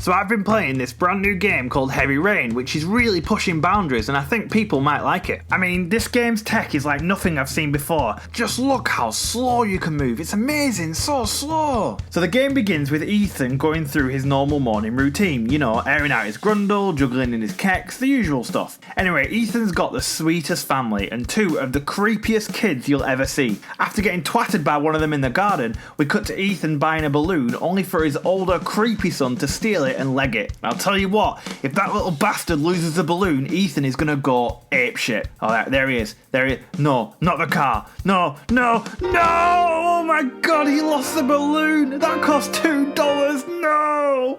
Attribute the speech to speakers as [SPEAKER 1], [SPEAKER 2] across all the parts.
[SPEAKER 1] So I've been playing this brand new game called Heavy Rain, which is really pushing boundaries and I think people might like it. I mean, this game's tech is like nothing I've seen before. Just look how slow you can move, it's amazing, so slow. So the game begins with Ethan going through his normal morning routine, you know, airing out his grundle, juggling in his keks, the usual stuff. Anyway, Ethan's got the sweetest family and two of the creepiest kids you'll ever see. After getting twatted by one of them in the garden, we cut to Ethan buying a balloon only for his older creepy son to steal it and leg it. I'll tell you what, if that little bastard loses the balloon, Ethan is gonna go apeshit. Alright, there he is. No, not the car. No! Oh my god, he lost the balloon! That cost $2! No!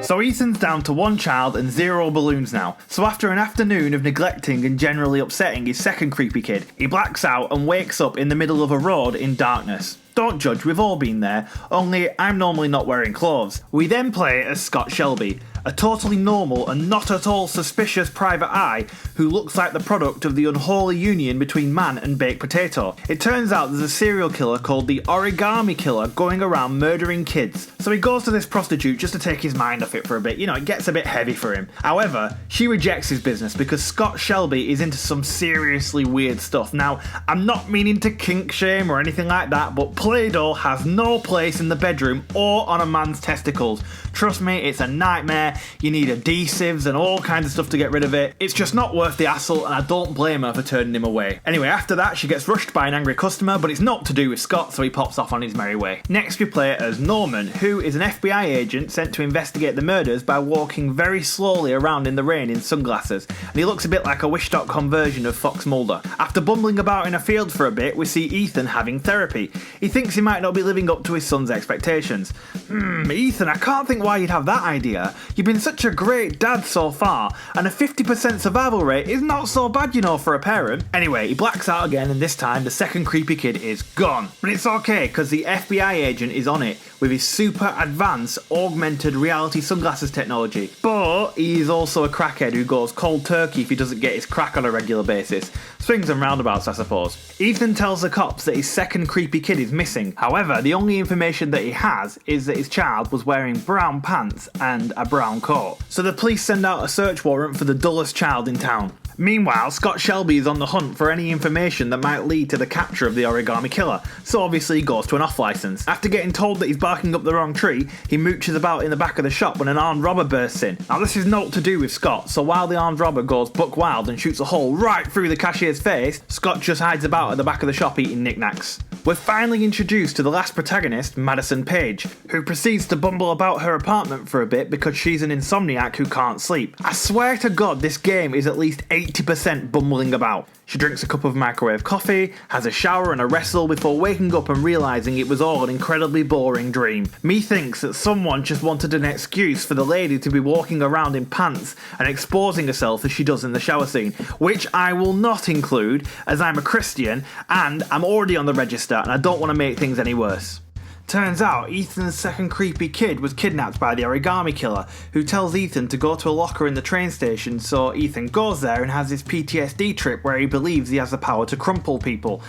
[SPEAKER 1] So Ethan's down to one child and 0 balloons now. So after an afternoon of neglecting and generally upsetting his second creepy kid, he blacks out and wakes up in the middle of a road in darkness. Don't judge, we've all been there, only I'm normally not wearing clothes. We then play as Scott Shelby, a totally normal and not at all suspicious private eye who looks like the product of the unholy union between man and baked potato. It turns out there's a serial killer called the Origami Killer going around murdering kids. So he goes to this prostitute just to take his mind off it for a bit, you know, it gets a bit heavy for him. However, she rejects his business because Scott Shelby is into some seriously weird stuff. Now, I'm not meaning to kink shame or anything like that, but Play-Doh has no place in the bedroom or on a man's testicles. Trust me, it's a nightmare. You need adhesives and all kinds of stuff to get rid of it. It's just not worth the hassle and I don't blame her for turning him away. Anyway, after that she gets rushed by an angry customer, but it's not to do with Scott, so he pops off on his merry way. Next we play as Norman, who is an FBI agent sent to investigate the murders by walking very slowly around in the rain in sunglasses, and he looks a bit like a Wish.com version of Fox Mulder. After bumbling about in a field for a bit, we see Ethan having therapy. He thinks he might not be living up to his son's expectations. Ethan, I can't think why you'd have that idea. You've been such a great dad so far, and a 50% survival rate is not so bad, you know, for a parent. Anyway, he blacks out again, and this time the second creepy kid is gone. But it's okay, because the FBI agent is on it with his super advanced augmented reality sunglasses technology. But he's also a crackhead who goes cold turkey if he doesn't get his crack on a regular basis. Swings and roundabouts, I suppose. Ethan tells the cops that his second creepy kid is missing. However, the only information that he has is that his child was wearing brown pants and a brown coat. So the police send out a search warrant for the dullest child in town. Meanwhile, Scott Shelby is on the hunt for any information that might lead to the capture of the Origami Killer, so obviously he goes to an off license. After getting told that he's barking up the wrong tree, he mooches about in the back of the shop when an armed robber bursts in. Now this is not to do with Scott, so while the armed robber goes buck wild and shoots a hole right through the cashier's face, Scott just hides about at the back of the shop eating knickknacks. We're finally introduced to the last protagonist, Madison Page, who proceeds to bumble about her apartment for a bit because she's an insomniac who can't sleep. I swear to God this game is at least 80% bumbling about. She drinks a cup of microwave coffee, has a shower and a wrestle before waking up and realising it was all an incredibly boring dream. Me thinks that someone just wanted an excuse for the lady to be walking around in pants and exposing herself as she does in the shower scene, which I will not include as I'm a Christian and I'm already on the register and I don't want to make things any worse. Turns out Ethan's second creepy kid was kidnapped by the Origami Killer, who tells Ethan to go to a locker in the train station, so Ethan goes there and has this PTSD trip where he believes he has the power to crumple people.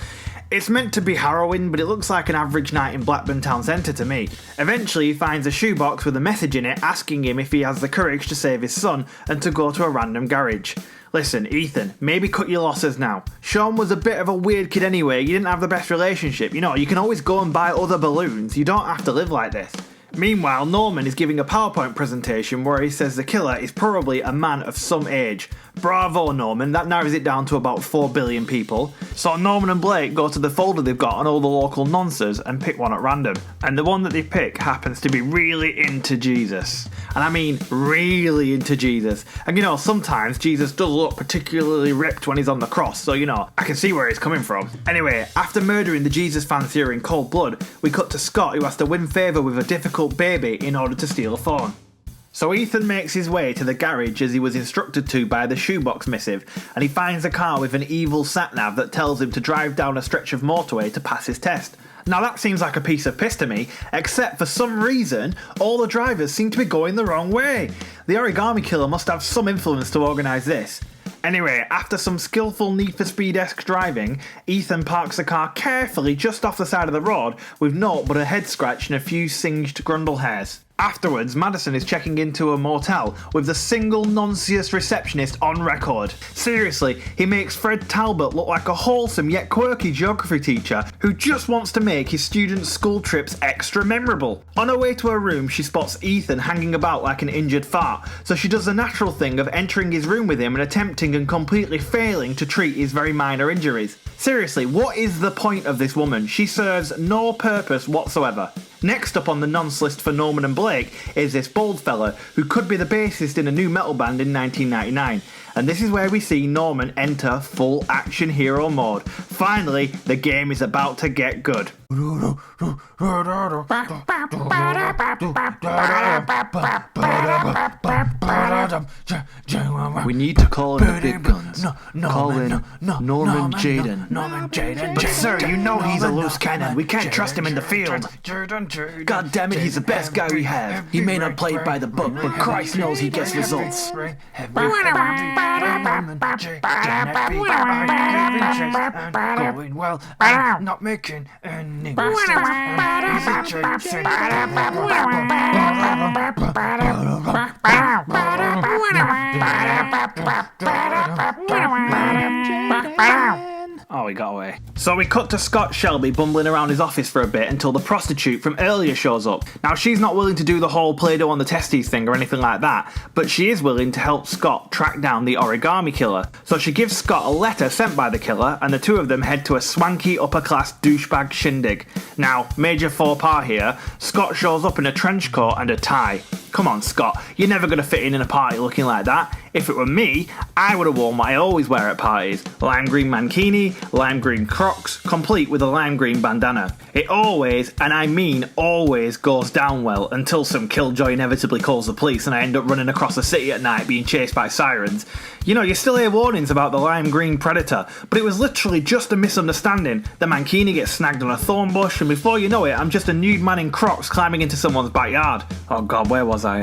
[SPEAKER 1] It's meant to be harrowing, but it looks like an average night in Blackburn Town Centre to me. Eventually he finds a shoebox with a message in it asking him if he has the courage to save his son and to go to a random garage. Listen, Ethan, maybe cut your losses now. Sean was a bit of a weird kid anyway, you didn't have the best relationship, you know, you can always go and buy other balloons, you don't have to live like this. Meanwhile, Norman is giving a PowerPoint presentation where he says the killer is probably a man of some age. Bravo, Norman, that narrows it down to about 4 billion people. So Norman and Blake go to the folder they've got on all the local nonces and pick one at random. And the one that they pick happens to be really into Jesus. And I mean really into Jesus. And you know, sometimes Jesus does look particularly ripped when he's on the cross, so you know, I can see where he's coming from. Anyway, after murdering the Jesus fancier in cold blood, we cut to Scott, who has to win favour with a difficult baby in order to steal a phone. So Ethan makes his way to the garage as he was instructed to by the shoebox missive, and he finds a car with an evil sat-nav that tells him to drive down a stretch of motorway to pass his test. Now that seems like a piece of piss to me, except for some reason, all the drivers seem to be going the wrong way. The Origami Killer must have some influence to organise this. Anyway, after some skillful Need for Speed-esque driving, Ethan parks the car carefully just off the side of the road with naught but a head scratch and a few singed grundle hairs. Afterwards, Madison is checking into a motel with the single nonsiest receptionist on record. Seriously, he makes Fred Talbot look like a wholesome yet quirky geography teacher who just wants to make his students' school trips extra memorable. On her way to her room, she spots Ethan hanging about like an injured fart, so she does the natural thing of entering his room with him and attempting and completely failing to treat his very minor injuries. Seriously, what is the point of this woman? She serves no purpose whatsoever. Next up on the nonce list for Norman and Blake is this bald fella who could be the bassist in a new metal band in 1999. And this is where we see Norman enter full action hero mode. Finally, the game is about to get good. We need to call in the big guns. Call in Norman Jaden. But sir, you know he's a loose cannon. We can't trust him in the field. God damn it, he's the best guy we have. He may not play by the book, but Christ knows he gets results.
[SPEAKER 2] Going well, I'm not making any
[SPEAKER 1] Oh, he got away. So we cut to Scott Shelby bumbling around his office for a bit until the prostitute from earlier shows up. Now, she's not willing to do the whole Play-Doh on the testes thing or anything like that, but she is willing to help Scott track down the origami killer. So she gives Scott a letter sent by the killer, and the two of them head to a swanky upper-class douchebag shindig. Now, major faux pas here, Scott shows up in a trench coat and a tie. Come on, Scott, you're never going to fit in a party looking like that. If it were me, I would have worn what I always wear at parties. Lime green mankini, lime green crocs, complete with a lime green bandana. It always, and I mean always, goes down well until some killjoy inevitably calls the police and I end up running across the city at night being chased by sirens. You know, you still hear warnings about the lime green predator, but it was literally just a misunderstanding. The mankini gets snagged on a thorn bush, and before you know it, I'm just a nude man in crocs climbing into someone's backyard. Oh god, where was I?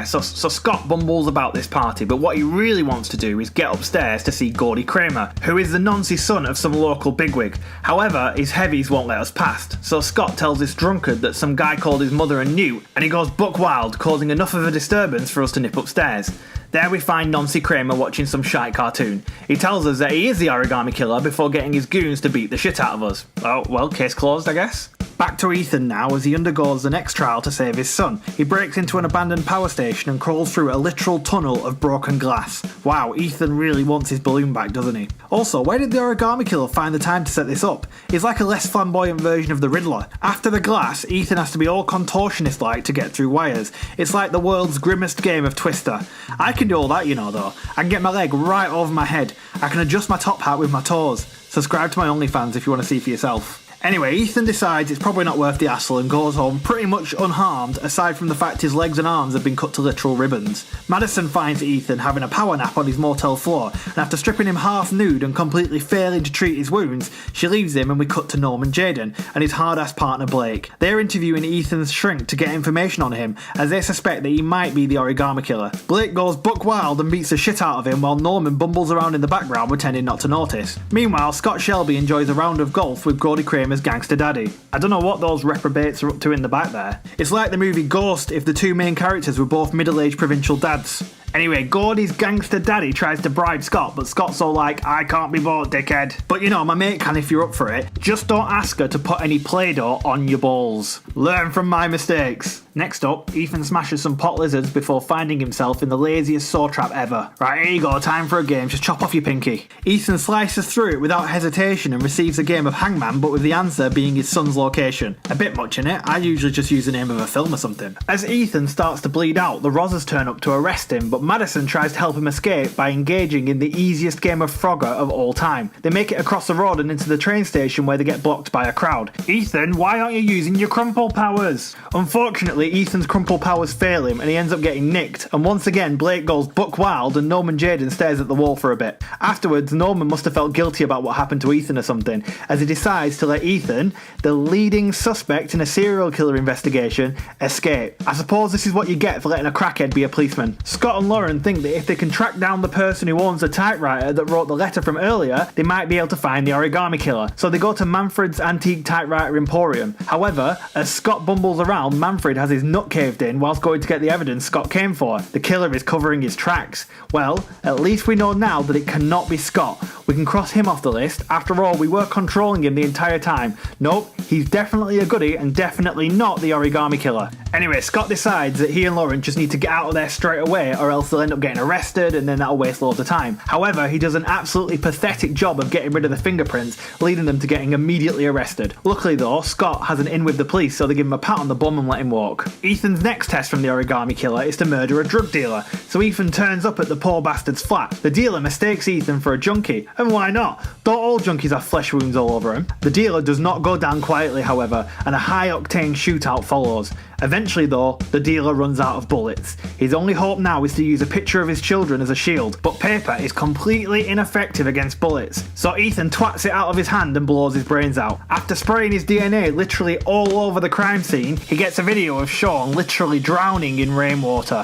[SPEAKER 1] So Scott bumbles about this party, but what he really wants to do is get upstairs to see Gordy Kramer, who is the noncy son of some local bigwig. However, his heavies won't let us past, so Scott tells this drunkard that some guy called his mother a newt, and he goes buck wild, causing enough of a disturbance for us to nip upstairs. There we find Noncy Kramer watching some shite cartoon. He tells us that he is the origami killer before getting his goons to beat the shit out of us. Oh, well, case closed, I guess. Back to Ethan now as he undergoes the next trial to save his son. He breaks into an abandoned power station and crawls through a literal tunnel of broken glass. Wow, Ethan really wants his balloon back, doesn't he? Also, where did the origami killer find the time to set this up? He's like a less flamboyant version of the Riddler. After the glass, Ethan has to be all contortionist-like to get through wires. It's like the world's grimmest game of Twister. I can do all that, you know, though. I can get my leg right over my head. I can adjust my top hat with my toes. Subscribe to my OnlyFans if you want to see for yourself. Anyway, Ethan decides it's probably not worth the hassle and goes home pretty much unharmed, aside from the fact his legs and arms have been cut to literal ribbons. Madison finds Ethan having a power nap on his motel floor, and after stripping him half nude and completely failing to treat his wounds, she leaves him and we cut to Norman Jaden and his hard-ass partner Blake. They're interviewing Ethan's shrink to get information on him, as they suspect that he might be the origami killer. Blake goes buck wild and beats the shit out of him while Norman bumbles around in the background pretending not to notice. Meanwhile, Scott Shelby enjoys a round of golf with Gordy Kramer's gangster daddy. I don't know what those reprobates are up to in the back there. It's like the movie Ghost if the two main characters were both middle-aged provincial dads. Anyway, Gordy's gangster daddy tries to bribe Scott, but Scott's all like, I can't be bought, dickhead. But you know, my mate can if you're up for it. Just don't ask her to put any Play-Doh on your balls. Learn from my mistakes. Next up, Ethan smashes some pot lizards before finding himself in the laziest saw trap ever. Right, here you go, time for a game, just chop off your pinky. Ethan slices through it without hesitation and receives a game of hangman, but with the answer being his son's location. A bit much in it, I usually just use the name of a film or something. As Ethan starts to bleed out, the Rozzers turn up to arrest him, but Madison tries to help him escape by engaging in the easiest game of Frogger of all time. They make it across the road and into the train station where they get blocked by a crowd. Ethan, why aren't you using your crumple powers? Unfortunately, Ultimately, Ethan's crumple powers fail him and he ends up getting nicked, and once again Blake goes buck wild and Norman Jayden stares at the wall for a bit. Afterwards, Norman must have felt guilty about what happened to Ethan or something, as he decides to let Ethan, the leading suspect in a serial killer investigation, escape. I suppose this is what you get for letting a crackhead be a policeman. Scott and Lauren think that if they can track down the person who owns the typewriter that wrote the letter from earlier, they might be able to find the origami killer. So they go to Manfred's antique typewriter emporium. However, as Scott bumbles around, Manfred has his nut caved in whilst going to get the evidence Scott came for. The killer is covering his tracks. Well, at least we know now that it cannot be Scott. We can cross him off the list. After all, we were controlling him the entire time. Nope, he's definitely a goodie and definitely not the origami killer. Anyway, Scott decides that he and Lauren just need to get out of there straight away or else they'll end up getting arrested and then that'll waste loads of time. However, he does an absolutely pathetic job of getting rid of the fingerprints, leading them to getting immediately arrested. Luckily though, Scott has an in with the police, so they give him a pat on the bum and let him walk. Ethan's next test from the origami killer is to murder a drug dealer, so Ethan turns up at the poor bastard's flat. The dealer mistakes Ethan for a junkie, and why not? Don't all junkies have flesh wounds all over him? The dealer does not go down quietly, however, and a high-octane shootout follows. Eventually though, the dealer runs out of bullets. His only hope now is to use a picture of his children as a shield, but paper is completely ineffective against bullets, so Ethan twats it out of his hand and blows his brains out. After spraying his DNA literally all over the crime scene, he gets a video of Sean literally drowning in rainwater.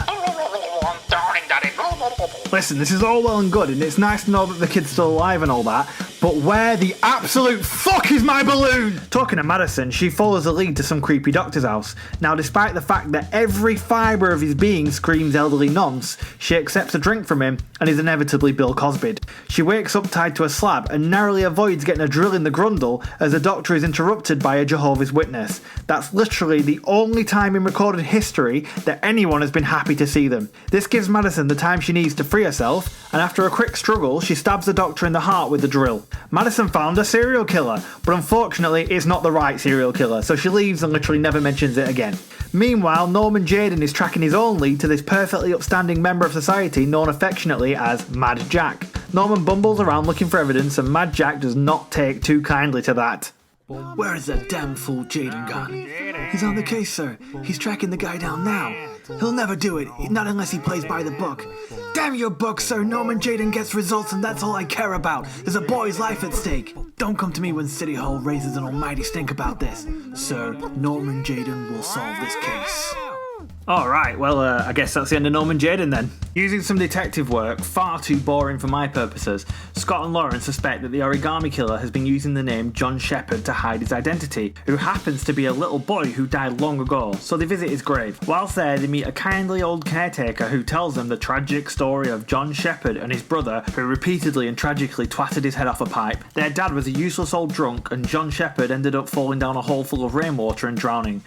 [SPEAKER 1] Listen, this is all well and good, and it's nice to know that the kid's still alive and all that, but where the absolute fuck is my balloon? Talking to Madison, she follows a lead to some creepy doctor's house. Now, despite the fact that every fibre of his being screams elderly nonce, she accepts a drink from him and is inevitably Bill Cosby'd. She wakes up tied to a slab and narrowly avoids getting a drill in the grundle as the doctor is interrupted by a Jehovah's Witness. That's literally the only time in recorded history that anyone has been happy to see them. This gives Madison the time she needs to free herself, and after a quick struggle, she stabs the doctor in the heart with the drill. Madison found a serial killer, but unfortunately it's not the right serial killer, so she leaves and literally never mentions it again. Meanwhile, Norman Jayden is tracking his own lead to this perfectly upstanding member of society known affectionately as Mad Jack. Norman bumbles around looking for evidence, and Mad Jack does not take too kindly to that.
[SPEAKER 3] Where is that damn fool Jayden gone? He's on the case, sir. He's tracking the guy down now. He'll never do it, not unless he plays by the book. Damn your book, sir. Norman Jayden gets results and that's all I care about. There's a boy's life at stake. Don't come to me when City Hall raises an almighty stink about this. Sir, Norman Jayden will solve this case.
[SPEAKER 1] Alright, well, I guess that's the end of Norman Jayden then. Using some detective work, far too boring for my purposes, Scott and Lauren suspect that the origami killer has been using the name John Shepherd to hide his identity, who happens to be a little boy who died long ago, so they visit his grave. Whilst there, they meet a kindly old caretaker who tells them the tragic story of John Shepherd and his brother, who repeatedly and tragically twatted his head off a pipe. Their dad was a useless old drunk, and John Shepherd ended up falling down a hole full of rainwater and drowning.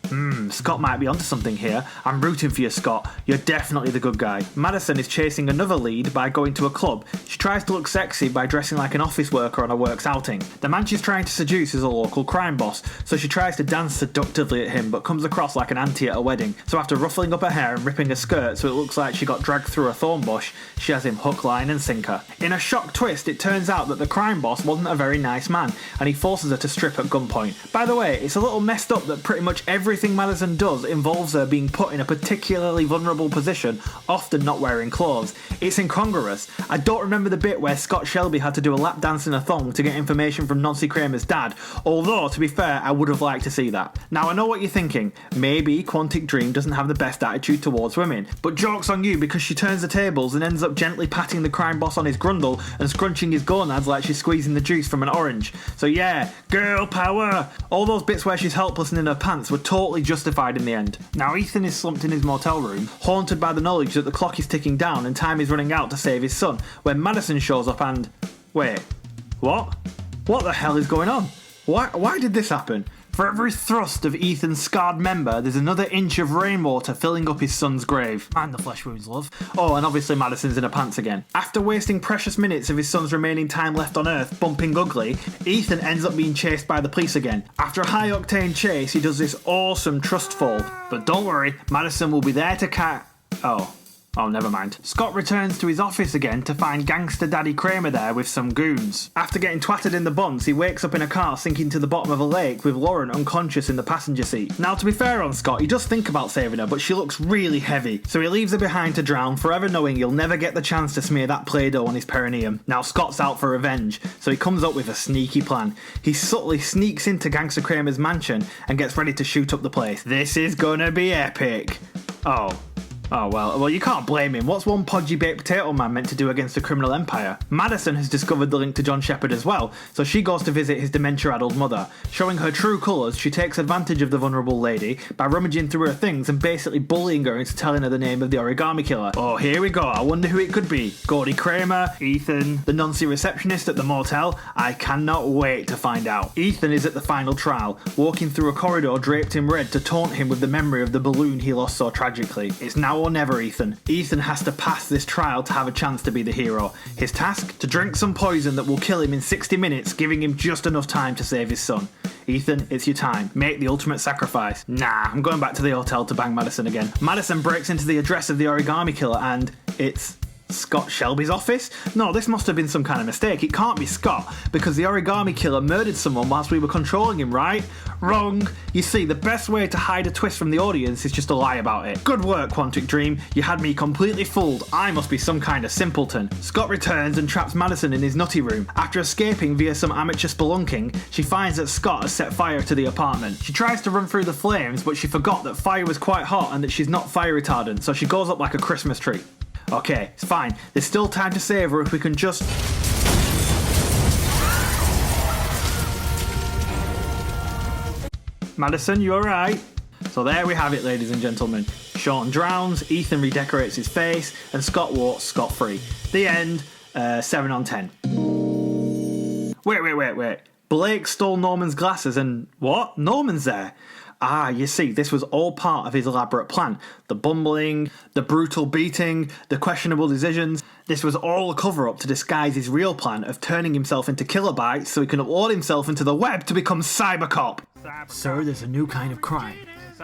[SPEAKER 1] Scott might be onto something here. I'm rooting for you, Scott. You're definitely the good guy. Madison is chasing another lead by going to a club. She tries to look sexy by dressing like an office worker on a works outing. The man she's trying to seduce is a local crime boss, so she tries to dance seductively at him but comes across like an auntie at a wedding. So after ruffling up her hair and ripping her skirt so it looks like she got dragged through a thorn bush, she has him hook, line and sinker. In a shock twist, it turns out that the crime boss wasn't a very nice man, and he forces her to strip at gunpoint. By the way, it's a little messed up that pretty much everything Madison does involves her being put in a particularly vulnerable position, often not wearing clothes. It's incongruous. I don't remember the bit where Scott Shelby had to do a lap dance in a thong to get information from Nancy Kramer's dad, although to be fair I would have liked to see that. Now I know what you're thinking, maybe Quantic Dream doesn't have the best attitude towards women, but joke's on you because she turns the tables and ends up gently patting the crime boss on his grundle and scrunching his gonads like she's squeezing the juice from an orange. So yeah, girl power! All those bits where she's helpless and in her pants were totally justified in the end. Now Ethan is slumped in his motel room, haunted by the knowledge that the clock is ticking down and time is running out to save his son, when Madison shows up and... Wait, what? What the hell is going on? Why did this happen? For every thrust of Ethan's scarred member, there's another inch of rainwater filling up his son's grave.
[SPEAKER 3] And the flesh wounds, love.
[SPEAKER 1] Oh, and obviously Madison's in her pants again. After wasting precious minutes of his son's remaining time left on Earth bumping ugly, Ethan ends up being chased by the police again. After a high-octane chase, he does this awesome trust fall. But don't worry, Madison will be there to Oh. Oh, never mind. Scott returns to his office again to find gangster Daddy Kramer there with some goons. After getting twatted in the buns, he wakes up in a car sinking to the bottom of a lake with Lauren unconscious in the passenger seat. Now, to be fair on Scott, he does think about saving her, but she looks really heavy, so he leaves her behind to drown, forever knowing he'll never get the chance to smear that Play-Doh on his perineum. Now, Scott's out for revenge, so he comes up with a sneaky plan. He subtly sneaks into Gangster Kramer's mansion and gets ready to shoot up the place. This is gonna be epic. Oh, well, you can't blame him. What's one podgy baked potato man meant to do against a criminal empire? Madison has discovered the link to John Shepherd as well, so she goes to visit his dementia-addled mother. Showing her true colours, she takes advantage of the vulnerable lady by rummaging through her things and basically bullying her into telling her the name of the origami killer. Oh, here we go. I wonder who it could be. Gordy Kramer, Ethan, the Nancy receptionist at the motel. I cannot wait to find out. Ethan is at the final trial, walking through a corridor draped in red to taunt him with the memory of the balloon he lost so tragically. It's now or never, Ethan. Ethan has to pass this trial to have a chance to be the hero. His task? To drink some poison that will kill him in 60 minutes, giving him just enough time to save his son. Ethan, it's your time. Make the ultimate sacrifice. Nah, I'm going back to the hotel to bang Madison again. Madison breaks into the address of the origami killer and it's Scott Shelby's office? No, this must have been some kind of mistake. It can't be Scott, because the origami killer murdered someone whilst we were controlling him, right? Wrong. You see, the best way to hide a twist from the audience is just to lie about it. Good work, Quantic Dream. You had me completely fooled. I must be some kind of simpleton. Scott returns and traps Madison in his nutty room. After escaping via some amateur spelunking, she finds that Scott has set fire to the apartment. She tries to run through the flames, but she forgot that fire was quite hot and that she's not fire retardant, so she goes up like a Christmas tree. Okay, it's fine. There's still time to save her if we can just... Madison, you alright? So there we have it, ladies and gentlemen. Sean drowns, Ethan redecorates his face, and Scott walks scot-free. The end. 7 on 10. Wait. Blake stole Norman's glasses and... What? Norman's there? Ah, you see, this was all part of his elaborate plan. The bumbling, the brutal beating, the questionable decisions. This was all a cover-up to disguise his real plan of turning himself into kilobytes so he can upload himself into the web to become Cybercop.
[SPEAKER 3] Sir, there's a new kind of crime.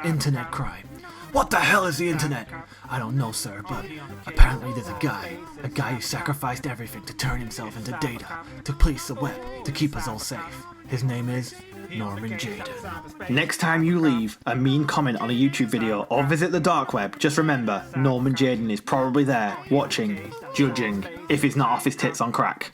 [SPEAKER 3] Internet crime. What the hell is the internet? I don't know, sir, but apparently there's a guy who sacrificed everything to turn himself into data, to police the web, to keep us all safe. His name is Norman Jaden.
[SPEAKER 1] Next time you leave a mean comment on a YouTube video or visit the dark web, just remember, Norman Jaden is probably there, watching, judging, if he's not off his tits on crack.